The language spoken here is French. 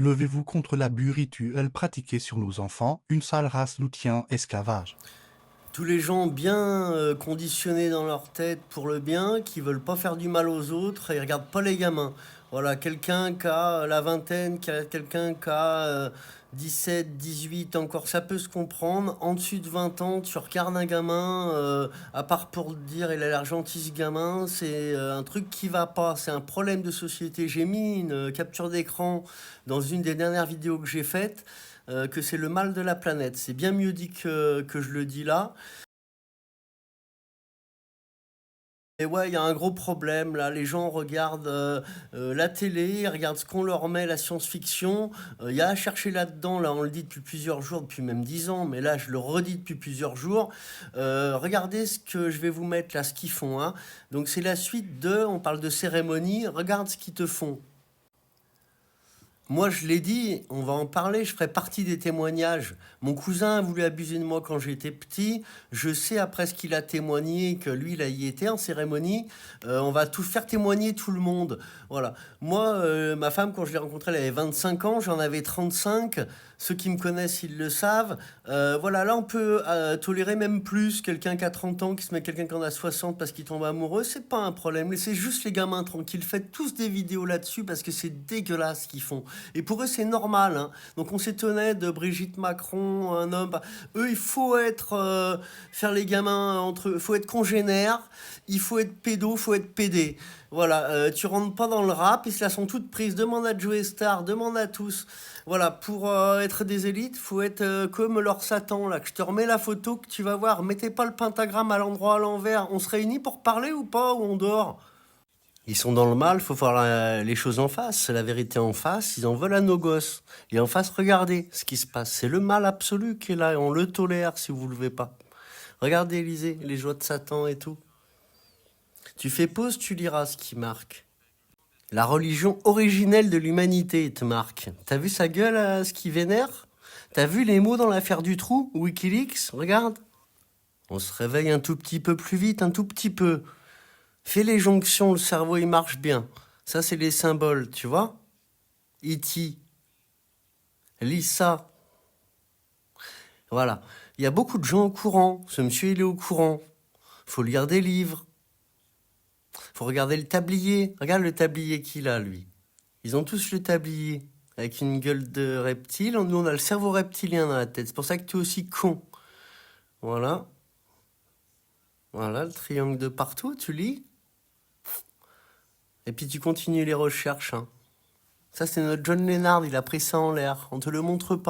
Levez-vous contre l'abus rituel pratiqué sur nos enfants, une sale race nous tient esclavage. Tous les gens bien conditionnés dans leur tête pour le bien, qui veulent pas faire du mal aux autres, et ils regardent pas les gamins. Voilà, quelqu'un qui a la vingtaine, quelqu'un qui a 17, 18, encore ça peut se comprendre. En dessus de 20 ans, tu regardes un gamin, à part pour le dire, il a l'air gentil ce gamin, c'est un truc qui va pas, c'est un problème de société. J'ai mis une capture d'écran dans une des dernières vidéos que j'ai faites, que c'est le mal de la planète. C'est bien mieux dit que je le dis là. Et ouais, il y a un gros problème là. Les gens regardent la télé, ils regardent ce qu'on leur met, la science-fiction. Il y a à chercher là-dedans, là on le dit depuis plusieurs jours, depuis même 10 ans, mais là je le redis depuis plusieurs jours. Regardez ce que je vais vous mettre là, ce qu'ils font, hein. Donc c'est la suite de, on parle de cérémonie, regarde ce qu'ils te font. Moi, je l'ai dit, on va en parler, je ferai partie des témoignages. Mon cousin a voulu abuser de moi quand j'étais petit. Je sais, après ce qu'il a témoigné, que lui, il a y été en cérémonie. On va tout faire témoigner tout le monde. Voilà. Moi, ma femme, quand je l'ai rencontrée, elle avait 25 ans, j'en avais 35. Ceux qui me connaissent, ils le savent. Voilà, là, on peut tolérer même plus quelqu'un qui a 30 ans, qui se met avec quelqu'un qui en a 60 parce qu'il tombe amoureux. C'est pas un problème. Laissez juste les gamins tranquilles. Faites tous des vidéos là-dessus parce que c'est dégueulasse ce qu'ils font. Et pour eux, c'est normal, hein. Donc on s'étonnait de Brigitte Macron, un homme. Eux, il faut être faire les gamins entre eux. Il faut être congénère, il faut être pédo, il faut être pédé. Voilà, tu rentres pas dans le rap, ils se la sont toutes prises. Demande à Joe Star, demande à tous. Voilà, pour être des élites, faut être comme leur Satan là. Que je te remets la photo que tu vas voir. Mettez pas le pentagramme à l'endroit à l'envers. On se réunit pour parler ou pas, ou on dort? Ils sont dans le mal, faut voir les choses en face, la vérité en face, ils en veulent à nos gosses. Et en face, regardez ce qui se passe. C'est le mal absolu qui est là, et on le tolère si vous le voulez pas. Regardez, Élysée, les joies de Satan et tout. Tu fais pause, tu liras ce qui marque. La religion originelle de l'humanité, il te marque. T'as vu sa gueule à ce qui vénère? T'as vu les mots dans l'affaire du trou, Wikileaks? Regarde. On se réveille un tout petit peu plus vite, un tout petit peu. Fais les jonctions, le cerveau il marche bien. Ça, c'est les symboles, tu vois? E.T. Lis ça. Voilà. Il y a beaucoup de gens au courant. Ce monsieur, il est au courant. Faut lire des livres. Faut regarder le tablier. Regarde le tablier qu'il a, lui. Ils ont tous le tablier. Avec une gueule de reptile. Nous, on a le cerveau reptilien dans la tête. C'est pour ça que tu es aussi con. Voilà. Voilà, le triangle de partout, tu lis. Et puis tu continues les recherches, hein. Ça, c'est notre John Lennard. Il a pris ça en l'air. On te le montre pas.